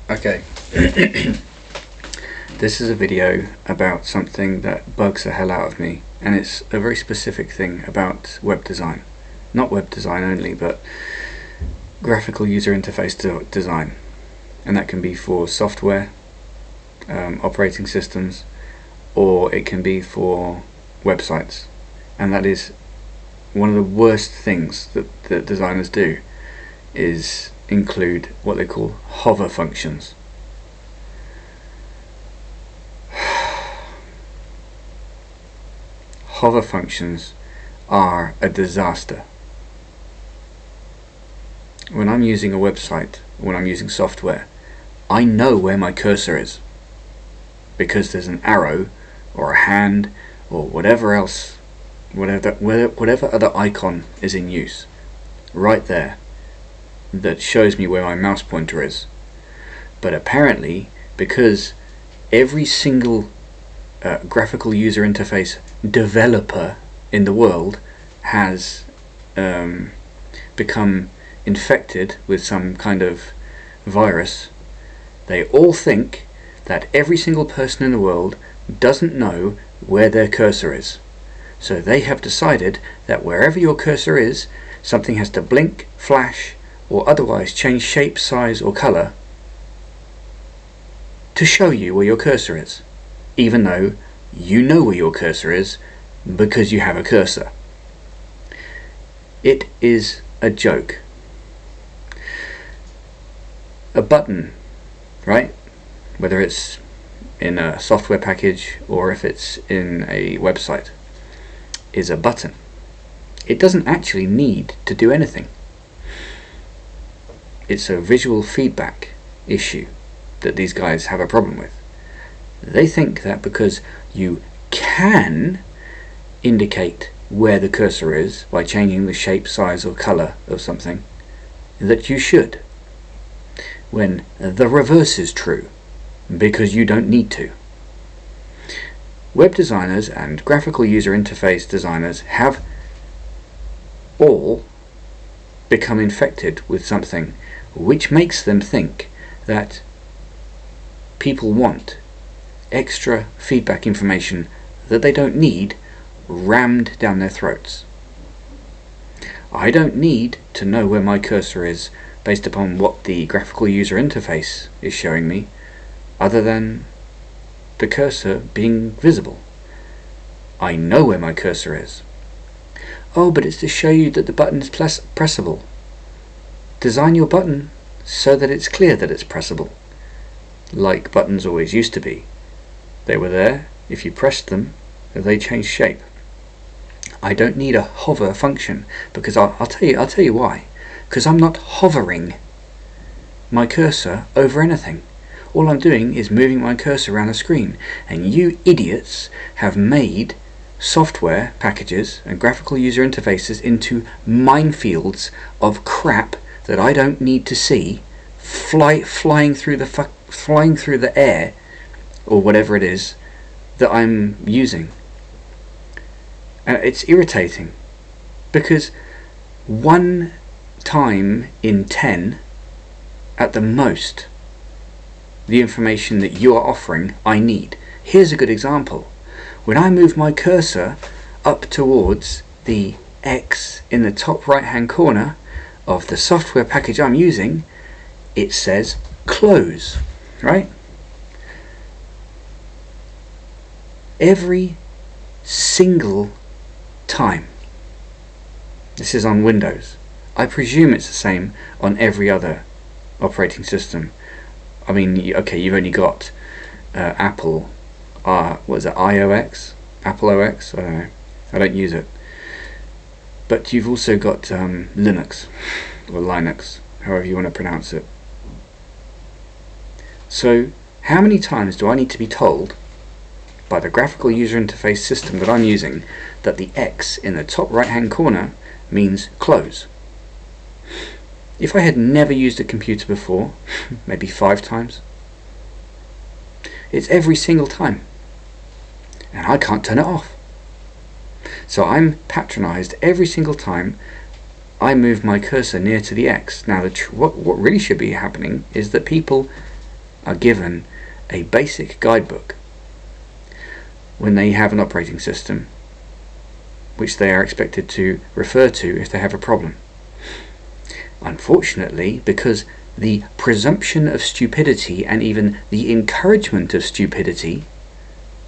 Okay, this is a video about something that bugs the hell out of me, and it's a very specific thing about web design. Not web design only, but graphical user interface design. And that can be for software, operating systems, or it can be for websites. And that is one of the worst things that designers do, is include what they call hover functions. Hover functions are a disaster. When I'm using a website, when I'm using software, I know where my cursor is because there's an arrow or a hand or whatever else, whatever other icon is in use right there that shows me where my mouse pointer is. But apparently, because every single graphical user interface developer in the world has become infected with some kind of virus, they all think that every single person in the world doesn't know where their cursor is. So they have decided that wherever your cursor is, something has to blink, flash, or otherwise change shape, size, or color to show you where your cursor is, even though you know where your cursor is because you have a cursor. It is a joke. A button, right? Whether it's in a software package or if it's in a website, is a button. It doesn't actually need to do anything. It's a visual feedback issue that these guys have a problem with. They think that because you can indicate where the cursor is by changing the shape, size, or color of something, that you should, when the reverse is true, because you don't need to. Web designers and graphical user interface designers have all become infected with something which makes them think that people want extra feedback information that they don't need rammed down their throats. I don't need to know where my cursor is based upon what the graphical user interface is showing me, other than the cursor being visible. I know where my cursor is. Oh, but it's to show you that the button is pressable. Design your button so that it's clear that it's pressable, like buttons always used to be. They were there. If you pressed them, they changed shape. I don't need a hover function, because I'll tell you why. Because I'm not hovering my cursor over anything. All I'm doing is moving my cursor around the screen, and you idiots have made software packages and graphical user interfaces into minefields of crap that I don't need to see, flying through the air, or whatever it is that I'm using. It's irritating, because one time in 10 at the most, the information that you are offering I need. Here's a good example. When I move my cursor up towards the X in the top right hand corner of the software package I'm using, it says close, right? Every single time. This is on Windows. I presume it's the same on every other operating system. I mean, okay, you've only got Apple, what is it, iOS? Apple OS? I don't know. I don't use it. But you've also got Linux, or Linux, however you want to pronounce it. So, how many times do I need to be told by the graphical user interface system that I'm using that the X in the top right hand corner means close? If I had never used a computer before, maybe 5 times. It's every single time, and I can't turn it off. So I'm patronized every single time I move my cursor near to the X. Now, what really should be happening is that people are given a basic guidebook when they have an operating system which they are expected to refer to if they have a problem. Unfortunately, because the presumption of stupidity and even the encouragement of stupidity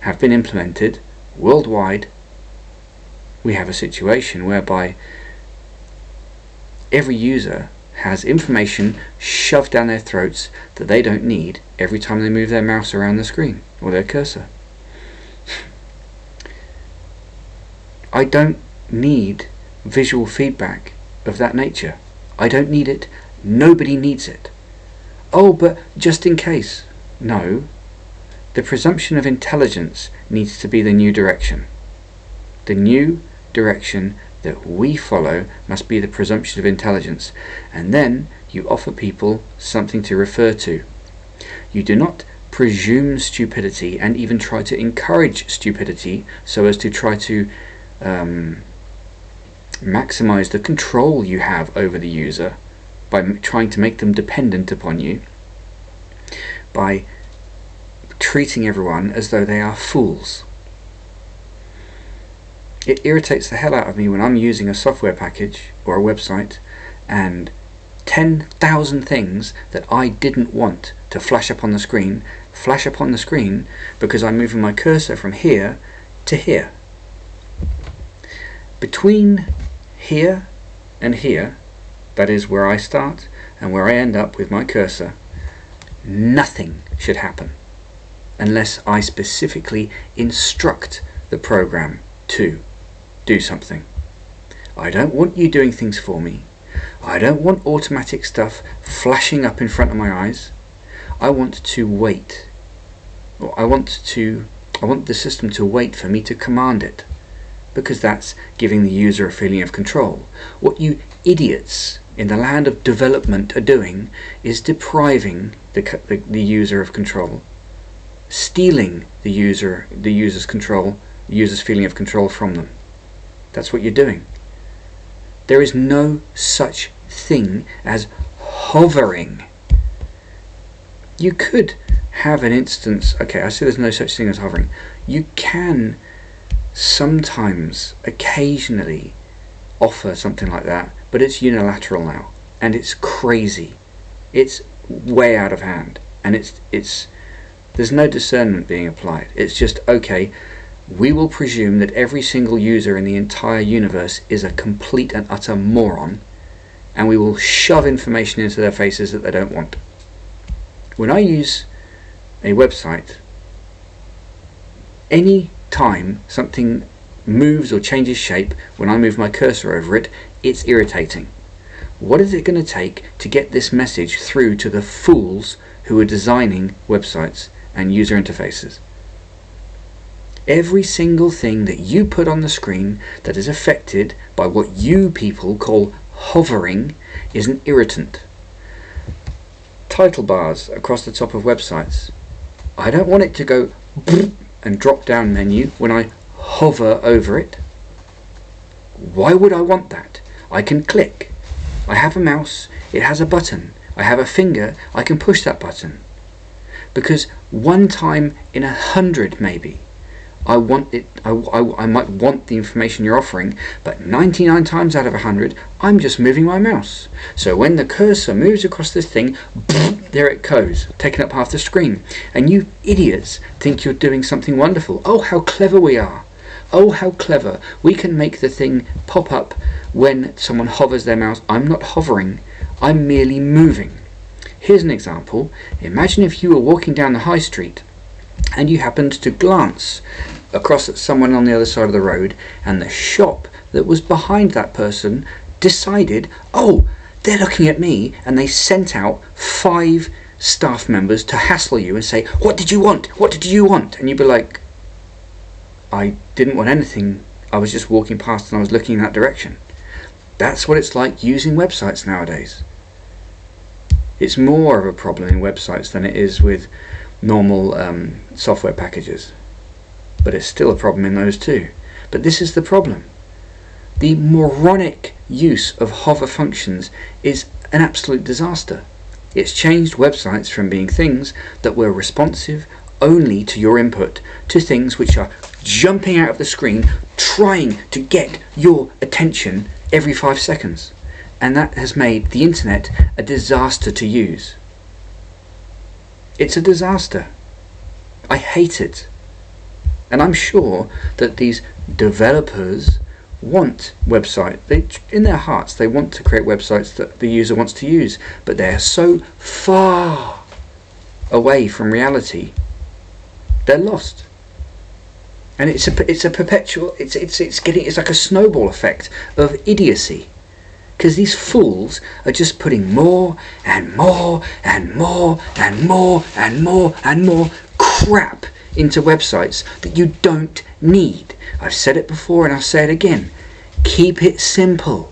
have been implemented worldwide, we have a situation whereby every user has information shoved down their throats that they don't need every time they move their mouse around the screen or their cursor. I don't need visual feedback of that nature. I don't need it. Nobody needs it. Oh, but just in case. No. The presumption of intelligence needs to be the new direction. The new direction that we follow must be the presumption of intelligence, and then you offer people something to refer to. You do not presume stupidity and even try to encourage stupidity so as to try to maximize the control you have over the user by trying to make them dependent upon you, by treating everyone as though they are fools. It irritates the hell out of me when I'm using a software package or a website and 10,000 things that I didn't want to flash up on the screen because I'm moving my cursor from here to here. Between here and here, that is where I start and where I end up with my cursor, nothing should happen unless I specifically instruct the program to do something. I don't want you doing things for me. I don't want automatic stuff flashing up in front of my eyes. I want to wait. Or I want the system to wait for me to command it, because that's giving the user a feeling of control. What you idiots in the land of development are doing is depriving the user of control, stealing the user's control, the user's feeling of control from them. That's what you're doing. There is no such thing as hovering. You could have an instance, okay, I say there's no such thing as hovering. You can sometimes, occasionally, offer something like that, but it's unilateral now, and it's crazy. It's way out of hand, and there's no discernment being applied. It's just, okay, we will presume that every single user in the entire universe is a complete and utter moron, and we will shove information into their faces that they don't want. When I use a website, any time something moves or changes shape when I move my cursor over it, it's irritating. What is it going to take to get this message through to the fools who are designing websites and user interfaces? Every single thing that you put on the screen that is affected by what you people call hovering is an irritant. Title bars across the top of websites. I don't want it to go and drop down menu when I hover over it. Why would I want that? I can click. I have a mouse, it has a button. I have a finger, I can push that button. Because one time in 100 maybe, I might want the information you're offering, but 99 times out of 100, I'm just moving my mouse. So when the cursor moves across this thing, there it goes, taking up half the screen. And you idiots think you're doing something wonderful. Oh, how clever we are. Oh, how clever. We can make the thing pop up when someone hovers their mouse. I'm not hovering, I'm merely moving. Here's an example. Imagine if you were walking down the high street and you happened to glance across at someone on the other side of the road, and the shop that was behind that person decided, oh, they're looking at me, and they sent out 5 staff members to hassle you and say, what did you want? What did you want? And you'd be like, I didn't want anything. I was just walking past and I was looking in that direction. That's what it's like using websites nowadays. It's more of a problem in websites than it is with normal software packages, but it's still a problem in those too. But this is the problem. The moronic use of hover functions is an absolute disaster. It's changed websites from being things that were responsive only to your input to things which are jumping out of the screen trying to get your attention every 5 seconds. And that has made the internet a disaster to use. It's a disaster. I hate it. And I'm sure that these developers want in their hearts they want to create websites that the user wants to use, but they're so far away from reality, they're lost. And it's a perpetual, it's like a snowball effect of idiocy, because these fools are just putting more and more and more and more and more and more crap into websites that you don't need. I've said it before and I'll say it again. Keep it simple.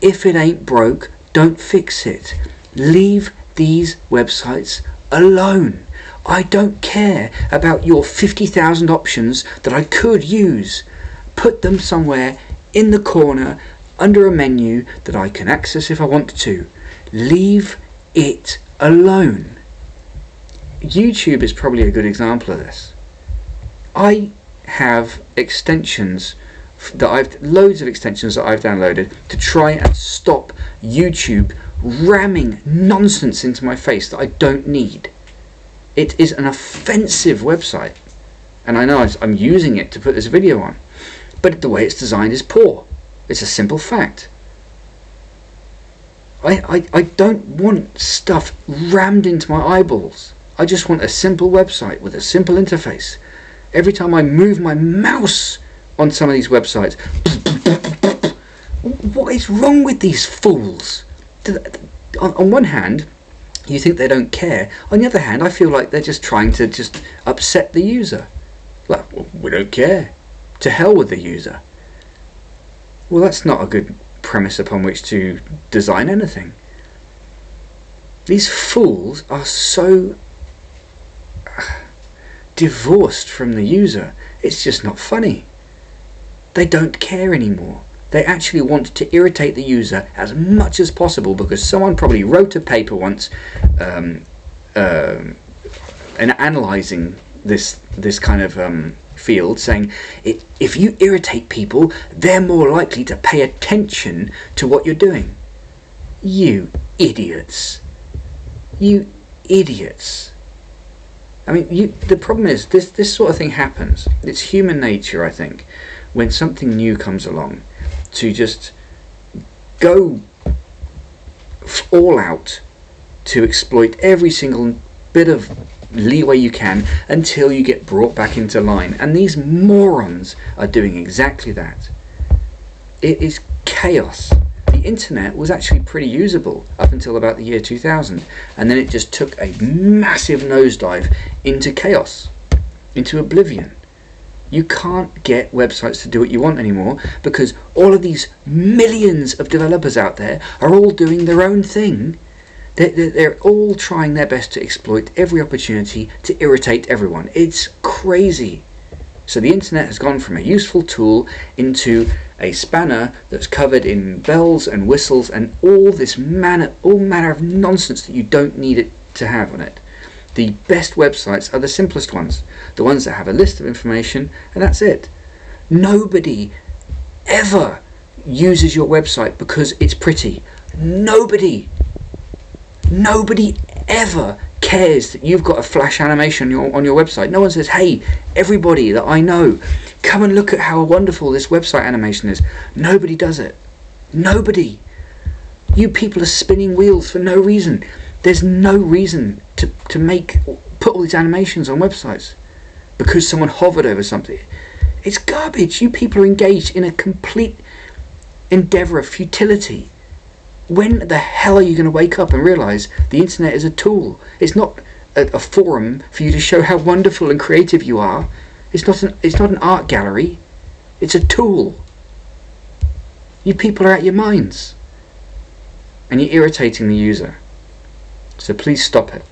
If it ain't broke, don't fix it. Leave these websites alone. I don't care about your 50,000 options that I could use. Put them somewhere in the corner under a menu that I can access if I want to. Leave it alone. YouTube is probably a good example of this. I have loads of extensions that I've downloaded to try and stop YouTube ramming nonsense into my face that I don't need. It is an offensive website, and I know I'm using it to put this video on, but the way it's designed is poor. It's a simple fact. I don't want stuff rammed into my eyeballs. I just want a simple website with a simple interface. Every time I move my mouse on some of these websites, what is wrong with these fools? On one hand, you think they don't care. On the other hand, I feel like they're just trying to just upset the user. Like, well, we don't care. To hell with the user. Well, that's not a good premise upon which to design anything. These fools are so divorced from the user. It's just not funny. They don't care anymore. They actually want to irritate the user as much as possible because someone probably wrote a paper once and analysing this kind of field, saying if you irritate people, they're more likely to pay attention to what you're doing. You idiots. You idiots. I mean, the problem is this sort of thing happens. It's human nature, I think, when something new comes along, to just go all out to exploit every single bit of leeway you can until you get brought back into line. And these morons are doing exactly that. It is chaos. The internet was actually pretty usable up until about the year 2000, and then it just took a massive nosedive into chaos, into oblivion. You can't get websites to do what you want anymore because all of these millions of developers out there are all doing their own thing. They're all trying their best to exploit every opportunity to irritate everyone. It's crazy. So the internet has gone from a useful tool into a spanner that's covered in bells and whistles and all manner of nonsense that you don't need it to have on it. The best websites are the simplest ones, the ones that have a list of information, and that's it. Nobody ever uses your website because it's pretty. Nobody ever cares that you've got a flash animation on your website. No one says, hey, everybody that I know, come and look at how wonderful this website animation is. Nobody does it. Nobody. You people are spinning wheels for no reason. There's no reason to put all these animations on websites because someone hovered over something. It's garbage. You people are engaged in a complete endeavour of futility. When the hell are you going to wake up and realise the internet is a tool? It's not a forum for you to show how wonderful and creative you are. It's not an art gallery. It's a tool. You people are out your minds. And you're irritating the user. So please stop it.